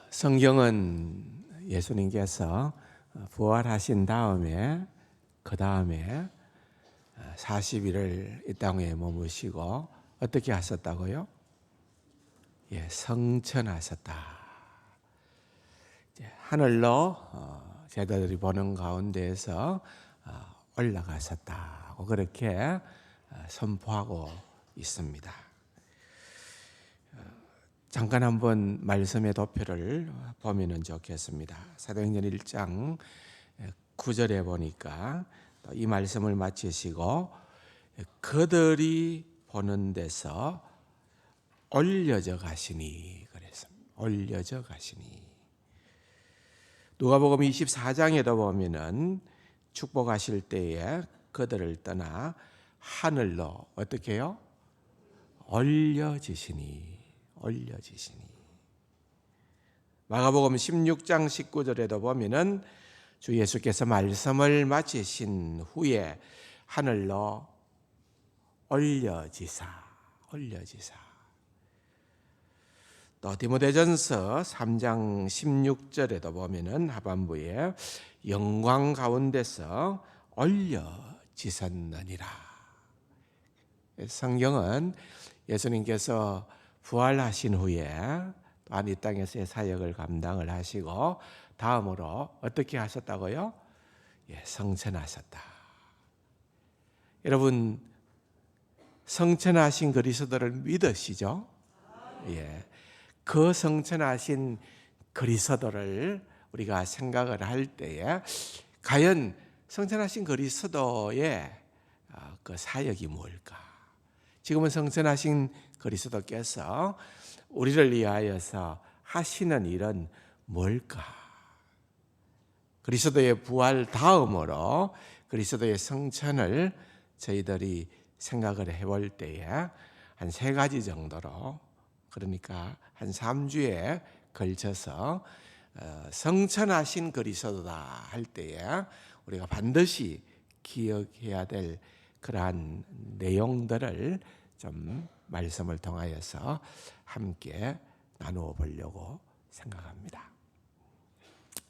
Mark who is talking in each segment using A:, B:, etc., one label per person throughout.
A: 성경은 예수님께서 부활하신 다음에 그 다음에 40일을 이 땅에 머무시고 어떻게 하셨다고요? 성천하셨다. 하늘로 제자들이 보는 가운데에서 올라가셨다고 그렇게 선포하고 있습니다. 잠깐 한번 말씀의 도표를 보면 좋겠습니다. 사도행전 1장 9절에 보니까 이 말씀을 마치시고 그들이 보는 데서 올려져 가시니 그랬습니다. 올려져 가시니. 누가복음 24장에도 보면은 축복하실 때에 그들을 떠나 하늘로 어떻게 해요? 올려지시니. 올려지시니. 마가복음 16장 19절에도 보면은 주 예수께서 말씀을 마치신 후에 하늘로 올려지사. 또 디모데전서 3장 16절에도 보면은 하반부에 영광 가운데서 올려지셨느니라. 성경은 예수님께서 부활하신 후에 또한 이 땅에서의 사역을 감당을 하시고 다음으로 어떻게 하셨다고요? 성천하셨다. 여러분 성천하신 그리스도를 믿으시죠? 그 성천하신 그리스도를 우리가 생각을 할 때에 과연 성천하신 그리스도의 그 사역이 뭘까? 지금은 성천하신 그리스도께서 우리를 위하여서 하시는 일은 뭘까? 그리스도의 부활 다음으로 그리스도의 성천을 저희들이 생각을 해볼 때에 한 3가지 정도로, 그러니까 한 3주에 걸쳐서 성천하신 그리스도다 할 때에 우리가 반드시 기억해야 될 그러한 내용들을 좀 말씀을 통하여서 함께 나누어 보려고 생각합니다.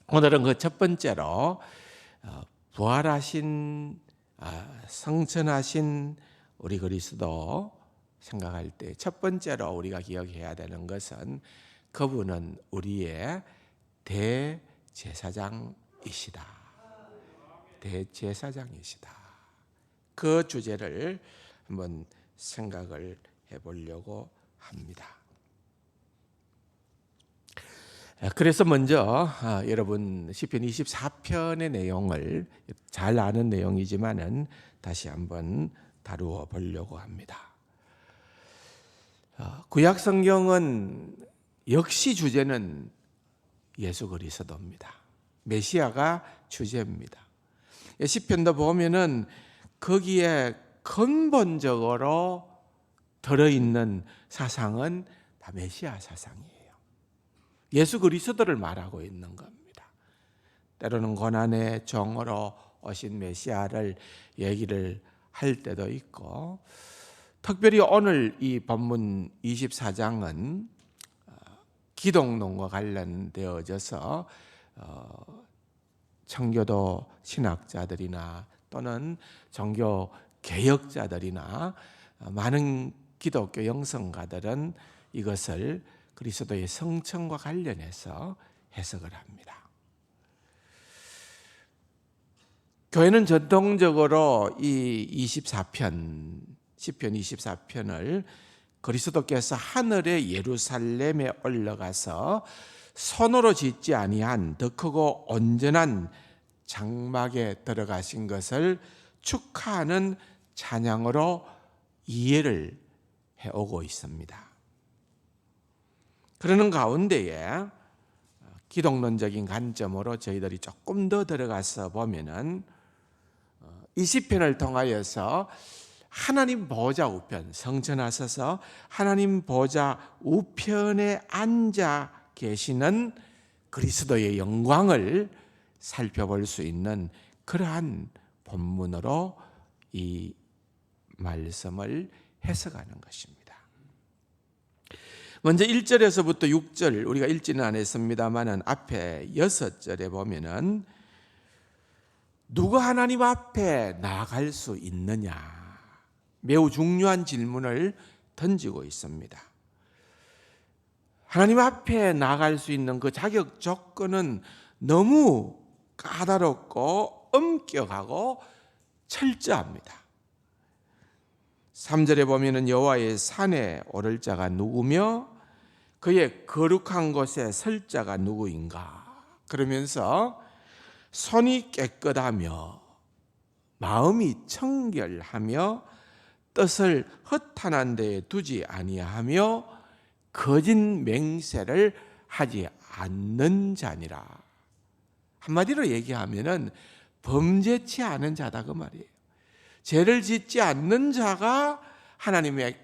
A: 오늘은 그 첫 번째로 부활하신 성천하신 우리 그리스도 생각할 때 첫 번째로 우리가 기억해야 되는 것은 그분은 우리의 대제사장이시다. 대제사장이시다. 그 주제를 한번 생각을 해보려고 합니다. 그래서 먼저 여러분 시편 24편의 내용을 잘 아는 내용이지만은 다시 한번 다루어 보려고 합니다. 구약 성경은 역시 주제는 예수 그리스도입니다. 메시아가 주제입니다. 시편도 보면은 거기에 근본적으로 들어있는 사상은 다 메시아 사상이에요. 예수 그리스도를 말하고 있는 겁니다. 때로는 고난의 종으로 오신 메시아를 얘기를 할 때도 있고, 특별히 오늘 이 본문 24장은 기독론과 관련되어져서 청교도 신학자들이나 또는 종교 개혁자들이나 많은 기독교 영성가들은 이것을 그리스도의 성천과 관련해서 해석을 합니다. 교회는 전통적으로 이 24편, 시편 24편을 그리스도께서 하늘의 예루살렘에 올라가서 손으로 짓지 아니한 더 크고 온전한 장막에 들어가신 것을 축하하는 찬양으로 이해를 해오고 있습니다. 그러는 가운데에 기독론적인 관점으로 저희들이 조금 더 들어가서 보면은 이 시편을 통하여서 하나님 보좌 우편, 성천하셔서 하나님 보좌 우편에 앉아 계시는 그리스도의 영광을 살펴볼 수 있는 그러한 본문으로 이 말씀을 해석하는 것입니다. 먼저 1절에서부터 6절 우리가 읽지는 않았습니다만은 앞에 6절에 보면은 누가 하나님 앞에 나아갈 수 있느냐, 매우 중요한 질문을 던지고 있습니다. 하나님 앞에 나아갈 수 있는 그 자격 조건은 너무 까다롭고 엄격하고 철저합니다. 3절에 보면은 여호와의 산에 오를 자가 누구며 그의 거룩한 곳에 설 자가 누구인가, 그러면서 손이 깨끗하며 마음이 청결하며 뜻을 허탄한 데에 두지 아니하며 거짓 맹세를 하지 않는 자니라. 한마디로 얘기하면은 범죄치 않은 자다 그 말이에요. 죄를 짓지 않는 자가 하나님의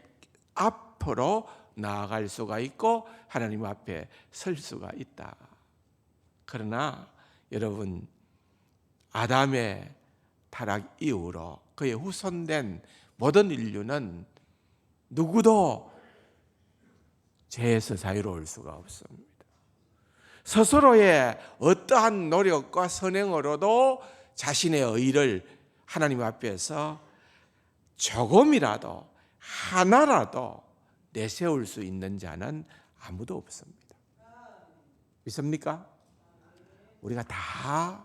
A: 앞으로 나아갈 수가 있고 하나님 앞에 설 수가 있다. 그러나 여러분, 아담의 타락 이후로 그의 후손된 모든 인류는 누구도 죄에서 자유로울 수가 없습니다. 스스로의 어떠한 노력과 선행으로도 자신의 의를 하나님 앞에서 조금이라도 하나라도 내세울 수 있는 자는 아무도 없습니다. 믿습니까? 우리가 다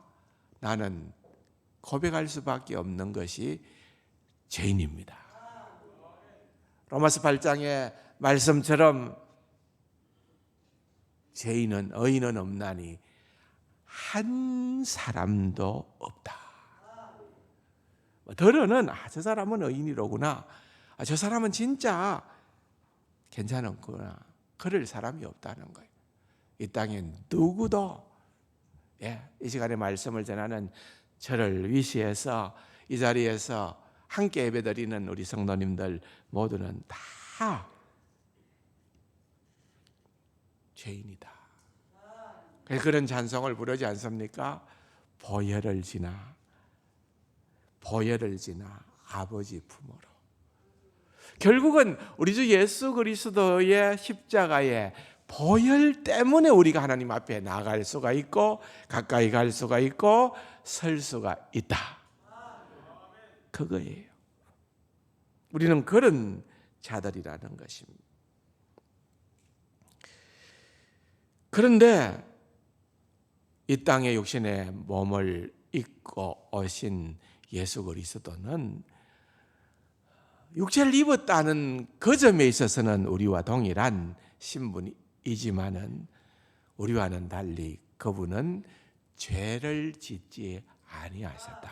A: 나는 고백할 수밖에 없는 것이 죄인입니다. 로마서 8장의 말씀처럼 죄인은 의인은 없나니 한 사람도 없다. 들어는 저 사람은 의인이로구나, 저 사람은 진짜 괜찮았구나, 그럴 사람이 없다는 거예요. 이 땅에 누구도 이 시간에 말씀을 전하는 저를 위시해서 이 자리에서 함께 예배드리는 우리 성도님들 모두는 다 죄인이다. 그런 찬송을 부르지 않습니까? 보혈을 지나 아버지 품으로. 결국은 우리 주 예수 그리스도의 십자가의 보혈 때문에 우리가 하나님 앞에 나아갈 수가 있고 가까이 갈 수가 있고 설 수가 있다. 그거예요. 우리는 그런 자들이라는 것입니다. 그런데 이 땅의 육신의 몸을 입고 오신 예수 그리스도는 육체를 입었다는 그 점에 있어서는 우리와 동일한 신분이지만은 우리와는 달리 그분은 죄를 짓지 아니하셨다.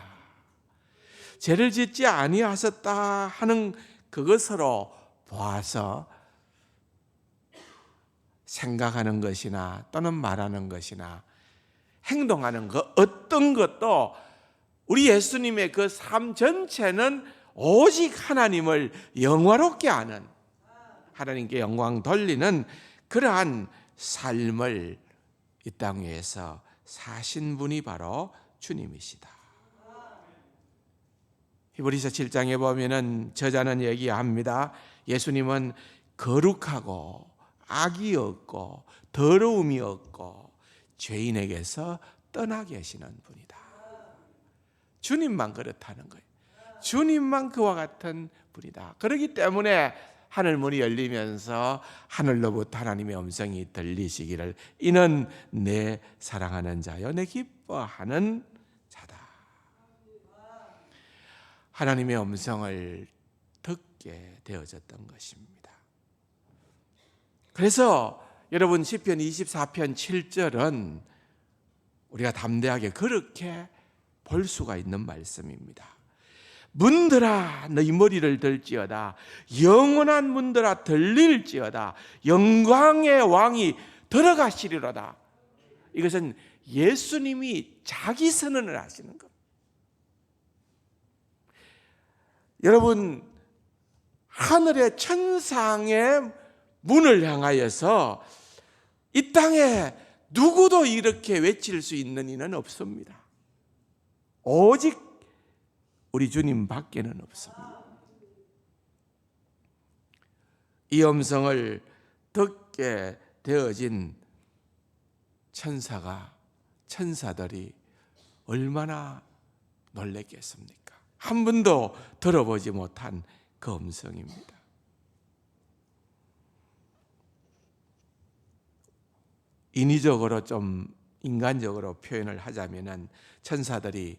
A: 죄를 짓지 아니하셨다 하는 그것으로 보아서 생각하는 것이나 또는 말하는 것이나 행동하는 것 어떤 것도 우리 예수님의 그 삶 전체는 오직 하나님을 영화롭게 하는, 하나님께 영광 돌리는 그러한 삶을 이 땅 위에서 사신 분이 바로 주님이시다. 히브리서 7장에 보면은 저자는 얘기합니다. 예수님은 거룩하고 악이 없고 더러움이 없고 죄인에게서 떠나 계시는 분이다. 주님만 그렇다는 거예요. 주님만 그와 같은 분이다. 그렇기 때문에 하늘 문이 열리면서 하늘로부터 하나님의 음성이 들리시기를 이는 내 사랑하는 자요 내 기뻐하는 자다. 하나님의 음성을 듣게 되어졌던 것입니다. 그래서 여러분 시편 24편 7절은 우리가 담대하게 그렇게 볼 수가 있는 말씀입니다. 문들아 너희 머리를 들지어다, 영원한 문들아 들릴지어다, 영광의 왕이 들어가시리로다. 이것은 예수님이 자기 선언을 하시는 겁니다. 여러분, 하늘의 천상의 문을 향하여서 이 땅에 누구도 이렇게 외칠 수 있는 이는 없습니다. 오직 우리 주님 밖에는 없습니다. 이 음성을 듣게 얻게 되어진 천사들이 얼마나 놀랬겠습니까? 한 번도 들어보지 못한 그 음성입니다. 인위적으로 좀 인간적으로 표현을 하자면은 천사들이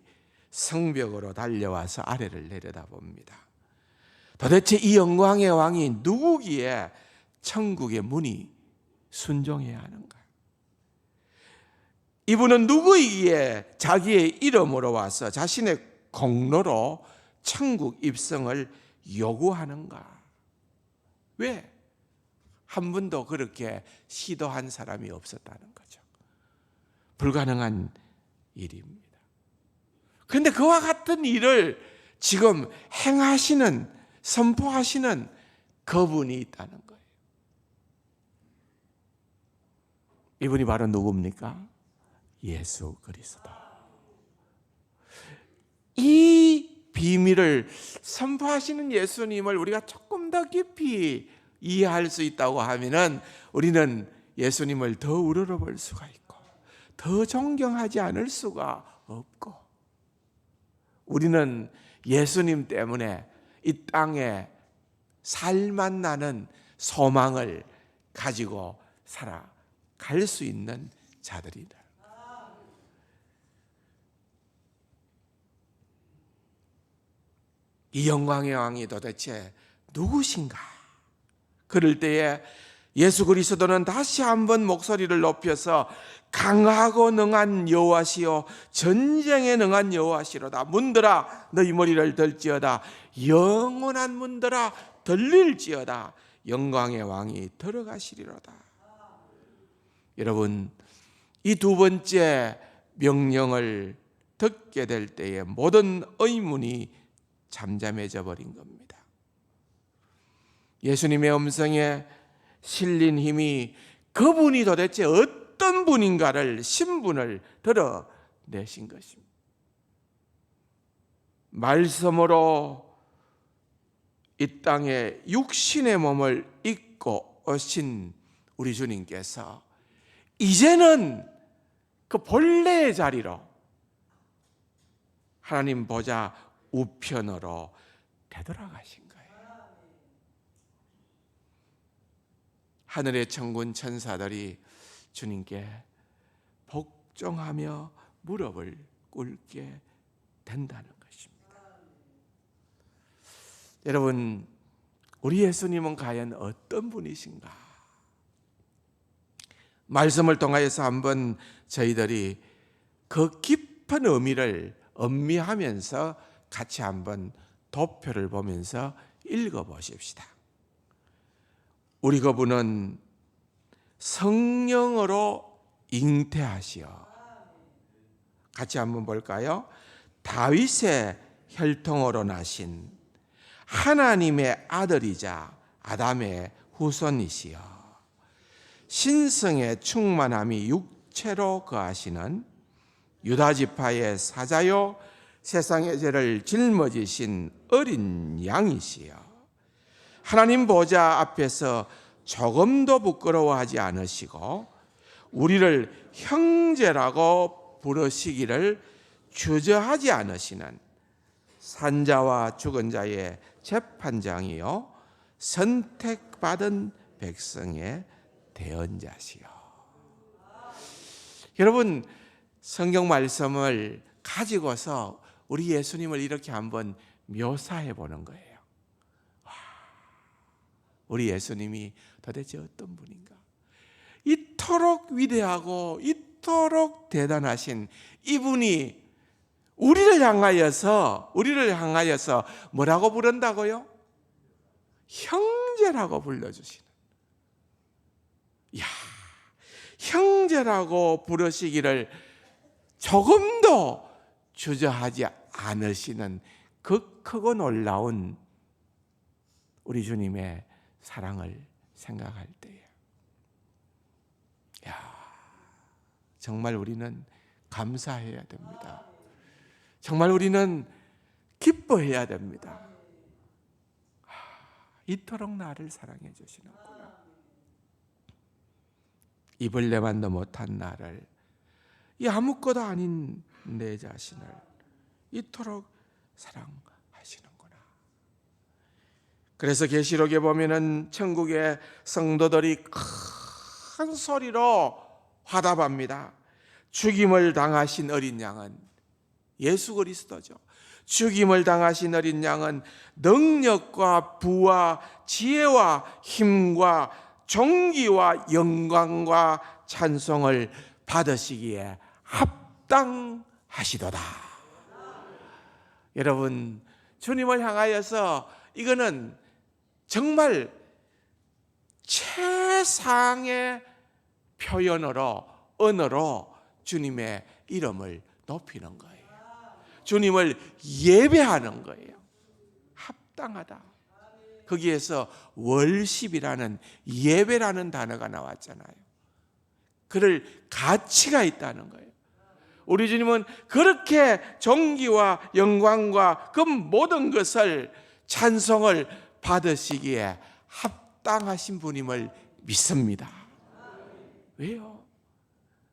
A: 성벽으로 달려와서 아래를 내려다봅니다. 도대체 이 영광의 왕이 누구기에 천국의 문이 순종해야 하는가? 이분은 누구이기에 자기의 이름으로 와서 자신의 공로로 천국 입성을 요구하는가? 왜? 한 번도 그렇게 시도한 사람이 없었다는 거죠. 불가능한 일입니다. 그런데 그와 같은 일을 지금 행하시는, 선포하시는 그분이 있다는 거예요. 이분이 바로 누굽니까? 예수 그리스도. 이 비밀을 선포하시는 예수님을 우리가 조금 더 깊이 이해할 수 있다고 하면은 우리는 예수님을 더 우러러볼 수가 있고 더 존경하지 않을 수가 없고, 우리는 예수님 때문에 이 땅에 살만 나는 소망을 가지고 살아갈 수 있는 자들이다. 이 영광의 왕이 도대체 누구신가? 그럴 때에 예수 그리스도는 다시 한번 목소리를 높여서 강하고 능한 여호와시요 전쟁에 능한 여호와시로다. 문들아 너희 머리를 들지어다. 영원한 문들아 들릴지어다. 영광의 왕이 들어가시리로다. 여러분, 이 두 번째 명령을 듣게 될 때에 모든 의문이 잠잠해져 버린 겁니다. 예수님의 음성에 실린 힘이 그분이 도대체 어떤 분인가를, 신분을 드러내신 것입니다. 말씀으로 이 땅에 육신의 몸을 입고 오신 우리 주님께서 이제는 그 본래의 자리로 하나님 보좌 우편으로 되돌아가신 거예요. 하늘의 천군 천사들이 주님께 복종하며 무릎을 꿇게 된다는 것입니다. 여러분, 우리 예수님은 과연 어떤 분이신가? 말씀을 통하여서 한번 저희들이 그 깊은 의미를 음미하면서 같이 한번 도표를 보면서 읽어보십시다. 우리 그분은 성령으로 잉태하시어, 같이 한번 볼까요? 다윗의 혈통으로 나신 하나님의 아들이자 아담의 후손이시여, 신성의 충만함이 육체로 거하시는 유다지파의 사자요 세상의 죄를 짊어지신 어린 양이시여, 하나님 보좌 앞에서 조금도 부끄러워하지 않으시고 우리를 형제라고 부르시기를 주저하지 않으시는 산자와 죽은 자의 재판장이요 선택받은 백성의 대언자시여. 여러분, 성경 말씀을 가지고서 우리 예수님을 이렇게 한번 묘사해 보는 거예요. 우리 예수님이 도대체 어떤 분인가? 이토록 위대하고 이토록 대단하신 이분이 우리를 향하여서 뭐라고 부른다고요? 형제라고 불러주시는. 형제라고 부르시기를 조금도 주저하지 않으시는 그 크고 놀라운 우리 주님의 사랑을 생각할 때에, 정말 우리는 감사해야 됩니다. 정말 우리는 기뻐해야 됩니다. 이토록 나를 사랑해 주시는구나. 입을래만도 못한 나를, 이 아무것도 아닌 내 자신을 이토록 사랑하시는구나. 그래서 계시록에 보면은 천국의 성도들이 큰 소리로 화답합니다. 죽임을 당하신 어린 양은 예수 그리스도죠. 죽임을 당하신 어린 양은 능력과 부와 지혜와 힘과 존귀와 영광과 찬송을 받으시기에 합당하시도다. 여러분, 주님을 향하여서 이거는 정말 최상의 표현으로, 언어로 주님의 이름을 높이는 거예요. 주님을 예배하는 거예요. 합당하다. 거기에서 월십이라는, 예배라는 단어가 나왔잖아요. 그럴 가치가 있다는 거예요. 우리 주님은 그렇게 존귀와 영광과 그 모든 것을, 찬송을 받으시기에 합당하신 분임을 믿습니다. 왜요?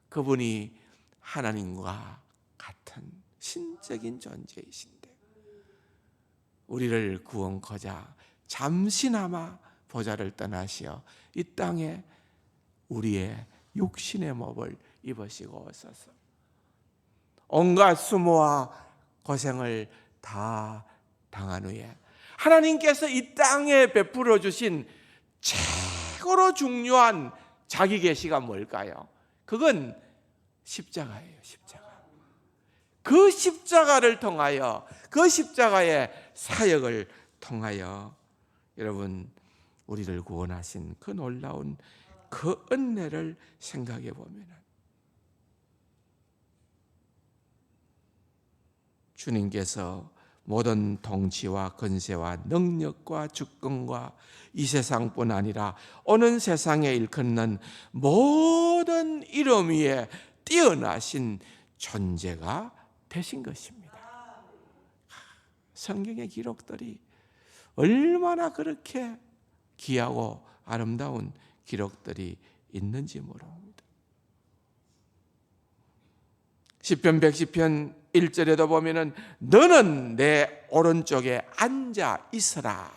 A: 그분이 하나님과 같은 신적인 존재이신데 우리를 구원코자 잠시나마 보좌를 떠나시어 이 땅에 우리의 육신의 몸을 입으시고 오셔서 온갖 수모와 고생을 다 당한 후에 하나님께서 이 땅에 베풀어 주신 최고로 중요한 자기 계시가 뭘까요? 그건 십자가예요. 십자가. 그 십자가를 통하여, 그 십자가의 사역을 통하여 여러분, 우리를 구원하신 그 놀라운 그 은혜를 생각해 보면 주님께서 모든 통치와 권세와 능력과 주권과 이 세상뿐 아니라 오는 세상에 일컫는 모든 이름 위에 뛰어나신 존재가 되신 것입니다. 성경의 기록들이 얼마나 그렇게 귀하고 아름다운 기록들이 있는지 모릅니다. 시편 110편 1절에도 보면은 너는 내 오른쪽에 앉아 있으라.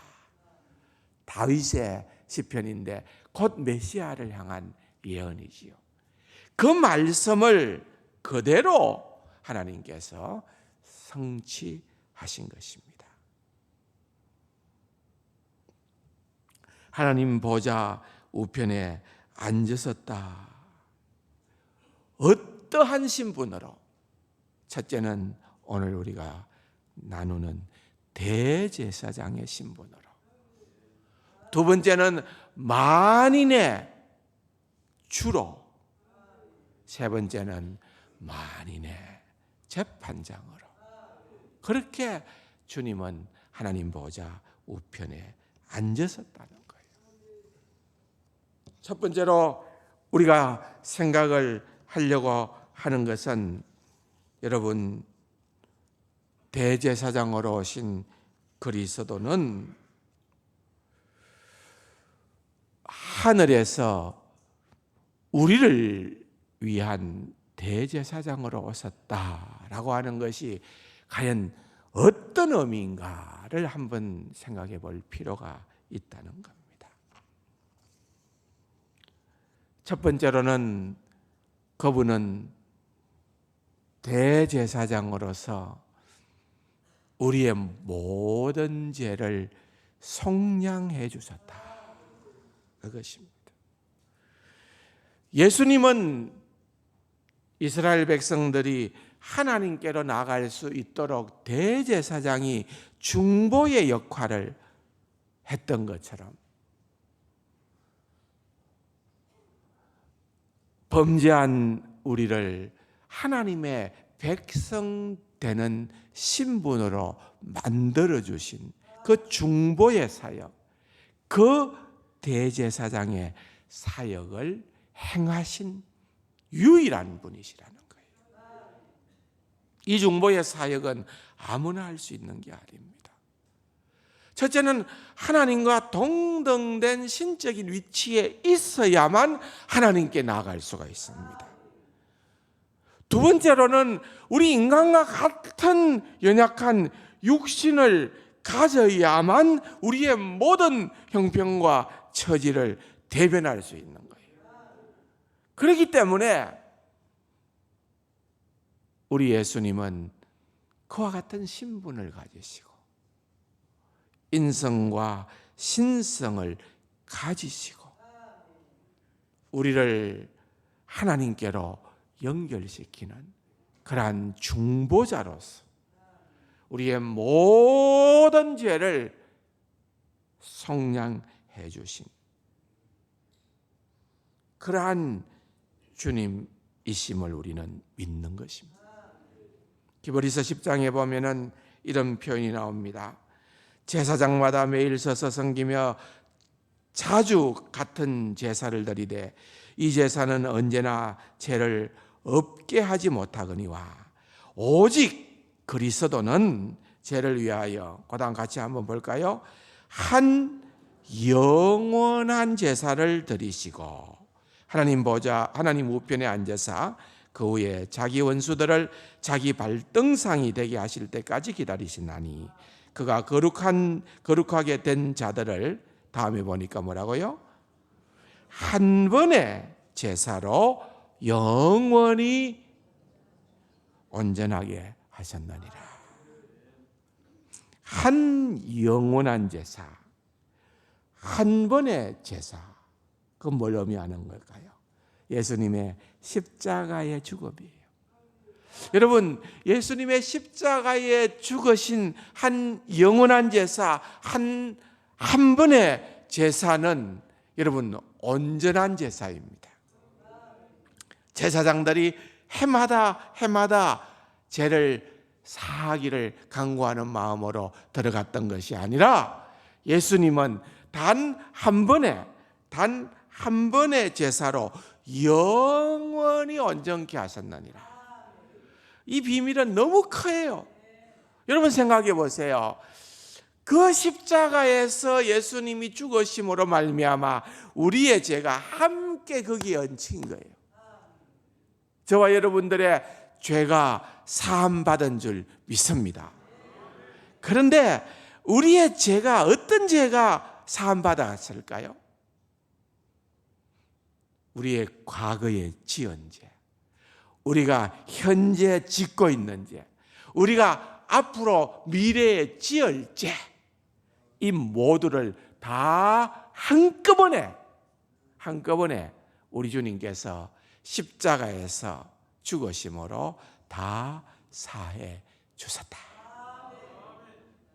A: 다윗의 시편인데 곧 메시아를 향한 예언이지요. 그 말씀을 그대로 하나님께서 성취하신 것입니다. 하나님 보좌 우편에 앉으셨다. 어떠한 신분으로? 첫째는 오늘 우리가 나누는 대제사장의 신분으로, 두 번째는 만인의 주로, 세 번째는 만인의 재판장으로, 그렇게 주님은 하나님 보좌 우편에 앉으셨다는 거예요. 첫 번째로 우리가 생각을 하려고 하는 것은 여러분, 대제사장으로 오신 그리스도는 하늘에서 우리를 위한 대제사장으로 오셨다라고 하는 것이 과연 어떤 의미인가를 한번 생각해 볼 필요가 있다는 겁니다. 첫 번째로는 그분은 대제사장으로서 우리의 모든 죄를 속량해 주셨다. 그것입니다. 예수님은 이스라엘 백성들이 하나님께로 나갈 수 있도록 대제사장이 중보의 역할을 했던 것처럼 범죄한 우리를 하나님의 백성 되는 신분으로 만들어 주신 그 중보의 사역, 그 대제사장의 사역을 행하신 유일한 분이시라는 거예요. 이 중보의 사역은 아무나 할 수 있는 게 아닙니다. 첫째는 하나님과 동등된 신적인 위치에 있어야만 하나님께 나아갈 수가 있습니다. 두 번째로는 우리 인간과 같은 연약한 육신을 가져야만 우리의 모든 형편과 처지를 대변할 수 있는 거예요. 그렇기 때문에 우리 예수님은 그와 같은 신분을 가지시고 인성과 신성을 가지시고 우리를 하나님께로 연결시키는 그러한 중보자로서 우리의 모든 죄를 속량해 주신 그러한 주님이심을 우리는 믿는 것입니다. 기브리서 10장에 보면은 이런 표현이 나옵니다. 제사장마다 매일 서서 섬기며 자주 같은 제사를 드리되 이 제사는 언제나 죄를 없게 하지 못하거니와 오직 그리스도는 죄를 위하여, 그다음 같이 한번 볼까요? 한 영원한 제사를 드리시고 하나님 보좌 하나님 우편에 앉으사 그 후에 자기 원수들을 자기 발등상이 되게 하실 때까지 기다리시나니 그가 거룩하게 된 자들을 다음에 보니까 뭐라고요? 한 번의 제사로 영원히 온전하게 하셨느니라. 한 영원한 제사, 한 번의 제사, 그건 뭘 의미하는 걸까요? 예수님의 십자가의 죽음이에요. 여러분, 예수님의 십자가에 죽으신 한 영원한 제사, 한 번의 제사는 여러분 온전한 제사입니다. 제사장들이 해마다 죄를 사하기를 간구하는 마음으로 들어갔던 것이 아니라 예수님은 단 한 번의 제사로 영원히 온전케 하셨느니라. 이 비밀은 너무 커요. 여러분 생각해 보세요. 그 십자가에서 예수님이 죽으심으로 말미암아 우리의 죄가 함께 거기에 얹힌 거예요. 저와 여러분들의 죄가 사함받은 줄 믿습니다. 그런데 우리의 죄가 어떤 죄가 사함받았을까요? 우리의 과거에 지은 죄, 우리가 현재 짓고 있는 죄, 우리가 앞으로 미래에 지을 죄, 이 모두를 다 한꺼번에 우리 주님께서 십자가에서 죽으심으로 다 사해 주셨다.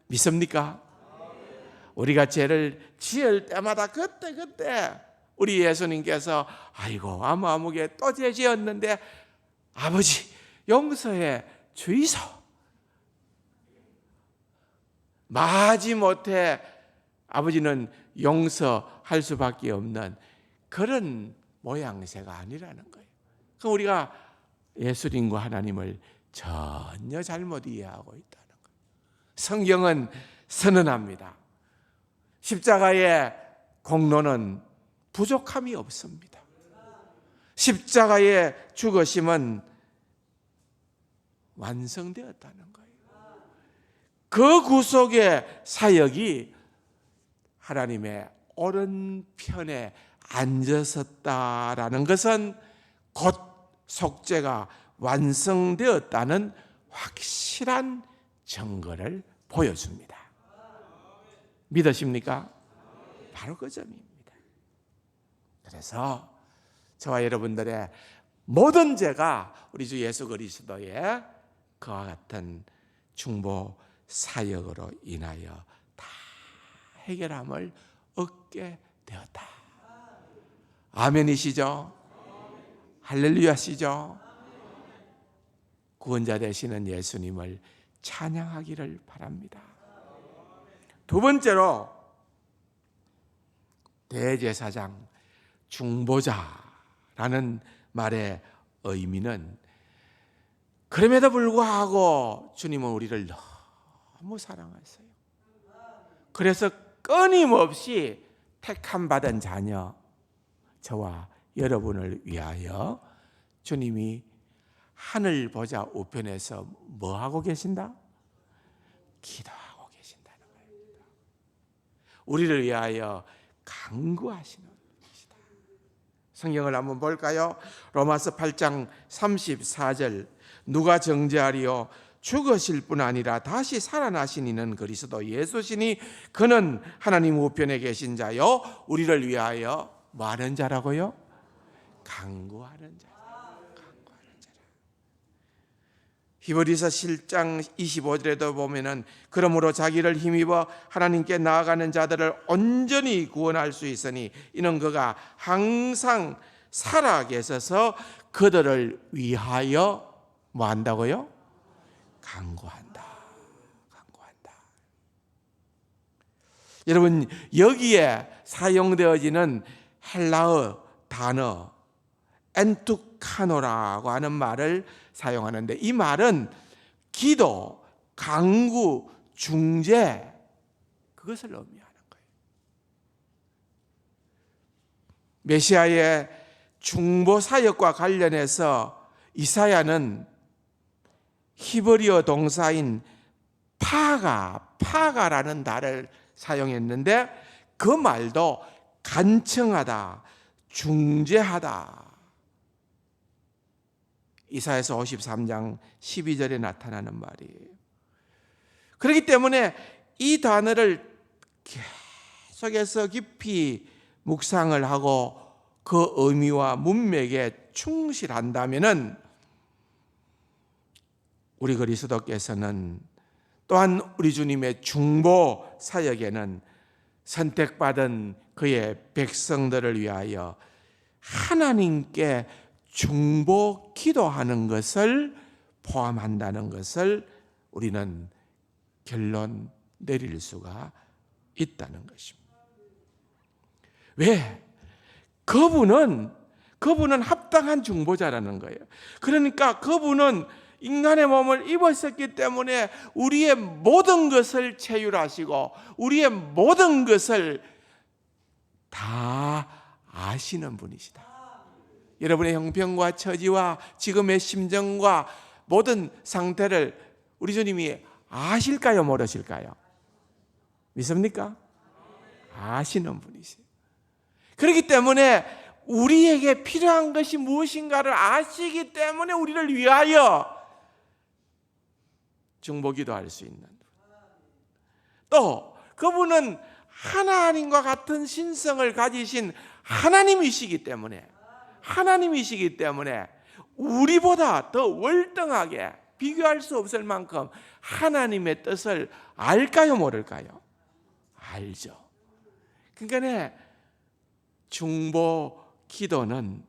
A: 믿습니까? 우리가 죄를 지을 때마다 그때 우리 예수님께서 아이고 아무개 또 죄 지었는데 아버지 용서해 주이소. 마지못해 아버지는 용서할 수밖에 없는 그런 모양새가 아니라는 거예요. 그럼 우리가 예수님과 하나님을 전혀 잘못 이해하고 있다는 거예요. 성경은 선언합니다. 십자가의 공로는 부족함이 없습니다. 십자가의 죽으심은 완성되었다는 거예요. 그 구속의 사역이 하나님의 오른편에 앉으셨다라는 것은 곧 속죄가 완성되었다는 확실한 증거를 보여줍니다. 믿으십니까? 바로 그 점입니다. 그래서 저와 여러분들의 모든 죄가 우리 주 예수 그리스도의 그와 같은 중보 사역으로 인하여 다 해결함을 얻게 되었다. 아멘이시죠? 할렐루야시죠? 구원자 되시는 예수님을 찬양하기를 바랍니다. 두 번째로 대제사장, 중보자라는 말의 의미는 그럼에도 불구하고 주님은 우리를 너무 사랑하세요. 그래서 끊임없이 택함 받은 자녀 저와 여러분을 위하여 주님이 하늘 보좌 우편에서 뭐 하고 계신다? 기도하고 계신다는 겁니다. 우리를 위하여 간구하시는 분이시다. 성경을 한번 볼까요? 로마서 8장 34절 누가 정죄하리요? 죽으실 뿐 아니라 다시 살아나신 이는 그리스도 예수시니 그는 하나님 우편에 계신 자요 우리를 위하여 뭐 하는 자라고요? 간구하는 자. 히브리서 7장 25절에도 보면은 그러므로 자기를 힘입어 하나님께 나아가는 자들을 온전히 구원할 수 있으니 이는 그가 항상 살아 계셔서 그들을 위하여 뭐 한다고요? 간구한다. 간구한다. 여러분 여기에 사용되어지는 헬라어 단어 엔투카노라고 하는 말을 사용하는데 이 말은 기도, 간구, 중재 그것을 의미하는 거예요. 메시아의 중보 사역과 관련해서 이사야는 히브리어 동사인 파가라는 단어를 사용했는데 그 말도 간청하다, 중재하다. 이사야서 53장 12절에 나타나는 말이에요. 그렇기 때문에 이 단어를 계속해서 깊이 묵상을 하고 그 의미와 문맥에 충실한다면은 우리 그리스도께서는 또한 우리 주님의 중보 사역에는 선택받은 그의 백성들을 위하여 하나님께 중보 기도하는 것을 포함한다는 것을 우리는 결론 내릴 수가 있다는 것입니다. 왜? 그분은 합당한 중보자라는 거예요. 그러니까 그분은 인간의 몸을 입으셨기 때문에 우리의 모든 것을 체휼하시고 우리의 모든 것을 다 아시는 분이시다. 여러분의 형편과 처지와 지금의 심정과 모든 상태를 우리 주님이 아실까요? 모르실까요? 믿습니까? 아시는 분이세요. 그렇기 때문에 우리에게 필요한 것이 무엇인가를 아시기 때문에 우리를 위하여 중보기도 할 수 있는 또 그분은 하나님과 같은 신성을 가지신 하나님이시기 때문에 우리보다 더 월등하게 비교할 수 없을 만큼 하나님의 뜻을 알까요? 모를까요? 알죠. 그러니까 중보 기도는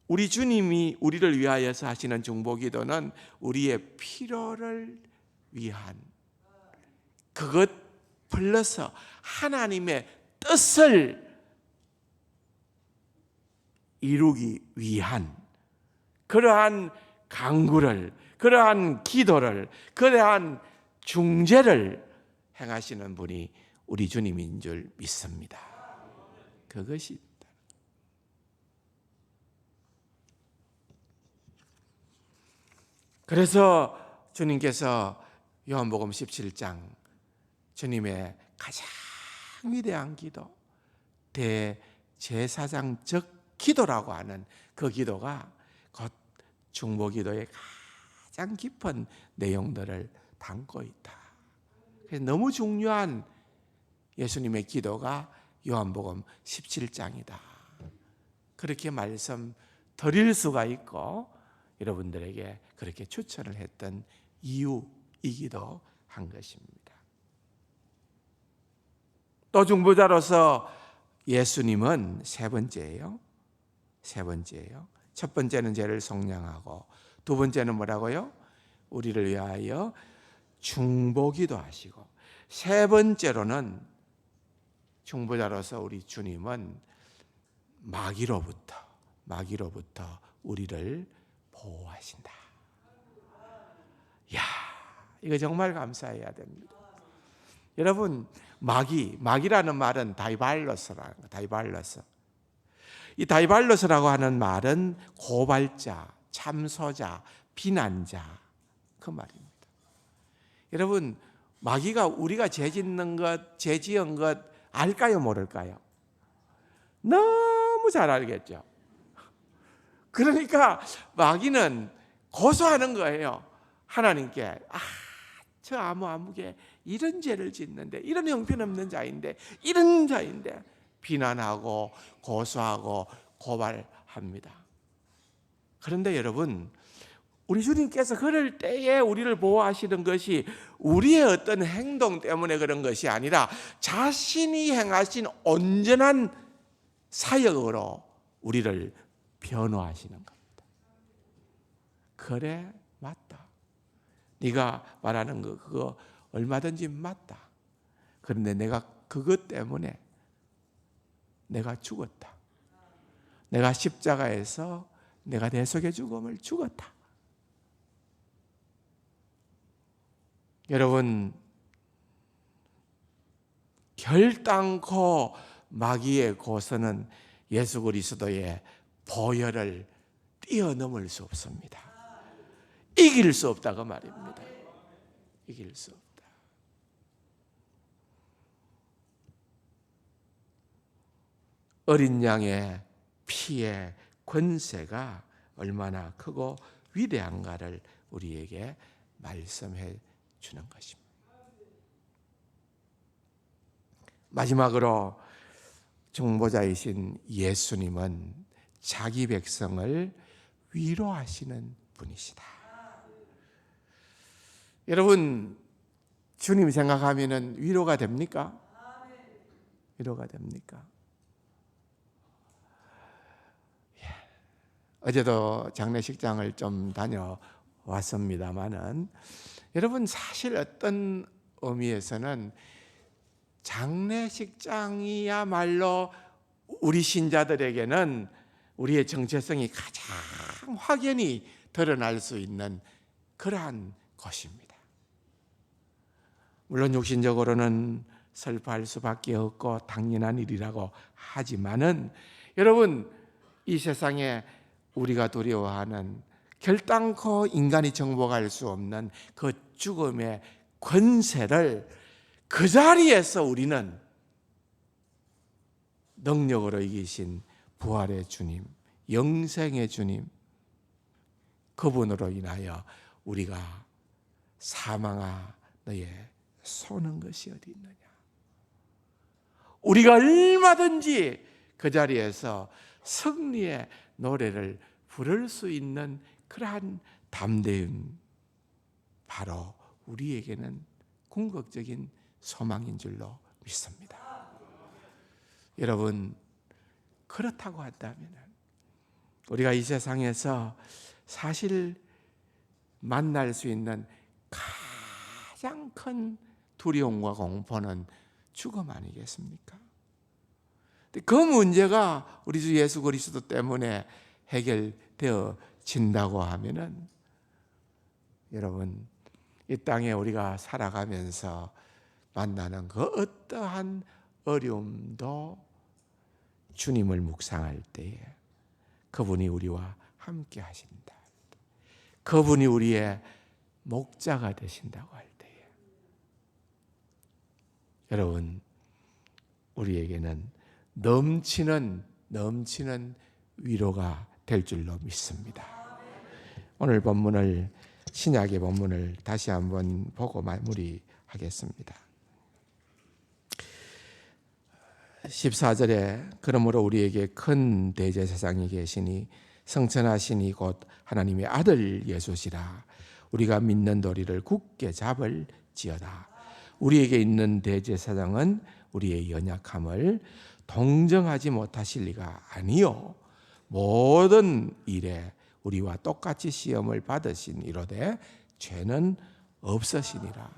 A: 우리 주님이 우리를 위하여서 하시는 중보 기도는 우리의 필요를 위한 그것 플러스 하나님의 뜻을 이루기 위한 그러한 간구를, 그러한 기도를, 그러한 중재를 행하시는 분이 우리 주님인 줄 믿습니다. 그것이 그래서 주님께서 요한복음 17장 주님의 가장 위대한 기도 대제사장적 기도라고 하는 그 기도가 곧 중보기도의 가장 깊은 내용들을 담고 있다. 그래서 너무 중요한 예수님의 기도가 요한복음 17장이다. 그렇게 말씀 드릴 수가 있고 여러분들에게 그렇게 추천을 했던 이유이기도 한 것입니다. 또 중보자로서 예수님은 세 번째예요. 첫 번째는 죄를 속량하고 두 번째는 뭐라고요? 우리를 위하여 중보기도 하시고 세 번째로는 중보자로서 우리 주님은 마귀로부터 우리를 보호하신다. 이거 정말 감사해야 됩니다. 여러분, 마귀라는 말은 다이발로스라는 거, 다이발로스. 이 다이발로스라고 하는 말은 고발자, 참소자, 비난자 그 말입니다. 여러분, 마귀가 우리가 죄 지은 것 알까요, 모를까요? 너무 잘 알겠죠. 그러니까 마귀는 고소하는 거예요. 하나님께. 저 아무개 이런 죄를 짓는데, 이런 형편없는 자인데, 이런 자인데, 비난하고 고소하고 고발합니다. 그런데 여러분, 우리 주님께서 그럴 때에 우리를 보호하시는 것이 우리의 어떤 행동 때문에 그런 것이 아니라 자신이 행하신 온전한 사역으로 우리를 변호하시는 겁니다. 그래, 맞다. 네가 말하는 거 그거 얼마든지 맞다. 그런데 내가 그것 때문에 내가 죽었다. 내가 십자가에서 내가 내 속의 죽음을 죽었다. 여러분, 결단코 마귀의 고소는 예수 그리스도의 보혈을 뛰어넘을 수 없습니다. 이길 수 없다고 말입니다. 이길 수 없다. 어린 양의 피의 권세가 얼마나 크고 위대한가를 우리에게 말씀해 주는 것입니다. 마지막으로 중보자이신 예수님은 자기 백성을 위로하시는 분이시다. 여러분, 주님 생각하면 위로가 됩니까? 위로가 됩니까? 어제도 장례식장을 좀 다녀왔습니다마는 여러분, 사실 어떤 의미에서는 장례식장이야말로 우리 신자들에게는 우리의 정체성이 가장 확연히 드러날 수 있는 그러한 것입니다. 물론 육신적으로는 슬퍼할 수밖에 없고 당연한 일이라고 하지만은 여러분, 이 세상에 우리가 두려워하는 결단코 인간이 정복할 수 없는 그 죽음의 권세를 그 자리에서 우리는 능력으로 이기신 부활의 주님, 영생의 주님, 그분으로 인하여 우리가 사망아 너의 쏘는 것이 어디 있느냐. 우리가 얼마든지 그 자리에서 승리의 노래를 부를 수 있는 그러한 담대함, 바로 우리에게는 궁극적인 소망인 줄로 믿습니다. 여러분, 그렇다고 한다면 우리가 이 세상에서 사실 만날 수 있는 가장 큰 두려움과 공포는 죽음 아니겠습니까? 그 문제가 우리 주 예수 그리스도 때문에 해결되어진다고 하면은 여러분, 이 땅에 우리가 살아가면서 만나는 그 어떠한 어려움도 주님을 묵상할 때에 그분이 우리와 함께 하신다. 그분이 우리의 목자가 되신다고 할 때에 여러분, 우리에게는 넘치는 위로가 될 줄로 믿습니다. 오늘 본문을, 신약의 본문을 다시 한번 보고 마무리하겠습니다. 14절에 그러므로 우리에게 큰 대제사장이 계시니 성천하시니 곧 하나님의 아들 예수시라. 우리가 믿는 도리를 굳게 잡을지어다. 우리에게 있는 대제사장은 우리의 연약함을 동정하지 못하실 리가 아니요 모든 일에 우리와 똑같이 시험을 받으신 이로되 죄는 없으시니라.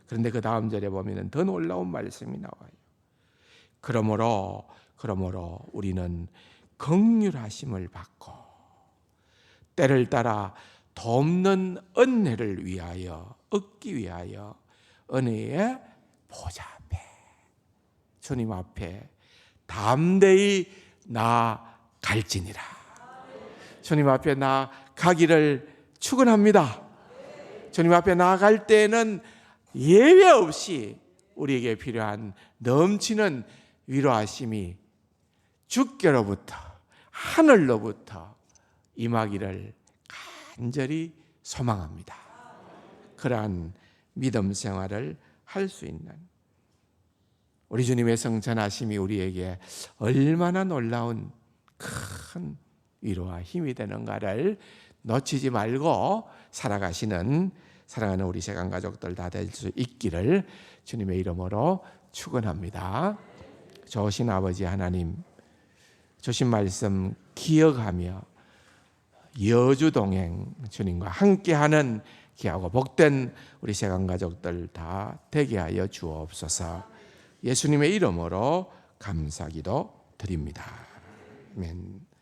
A: 그런데 그 다음 절에 보면 더 놀라운 말씀이 나와요. 그러므로 우리는 긍휼하심을 받고 때를 따라 돕는 은혜를 위하여 얻기 위하여 은혜에 보좌 앞에, 주님 앞에 담대히 나아갈지니라. 주님 앞에 나아가기를 축원합니다. 주님 앞에 나아갈 때는 예외 없이 우리에게 필요한 넘치는 위로하심이 주께로부터, 하늘로부터 임하기를 간절히 소망합니다. 그러한 믿음 생활을 할 수 있는 우리 주님의 성천하심이 우리에게 얼마나 놀라운 큰 위로와 힘이 되는가를 놓치지 말고 살아가시는 사랑하는 우리 세간 가족들 다 될 수 있기를 주님의 이름으로 축원합니다. 좋으신 아버지 하나님, 주신 말씀 기억하며 여주동행 주님과 함께하는 귀하고 복된 우리 세간 가족들 다 되게 하여 주옵소서. 예수님의 이름으로 감사기도 드립니다. 아멘.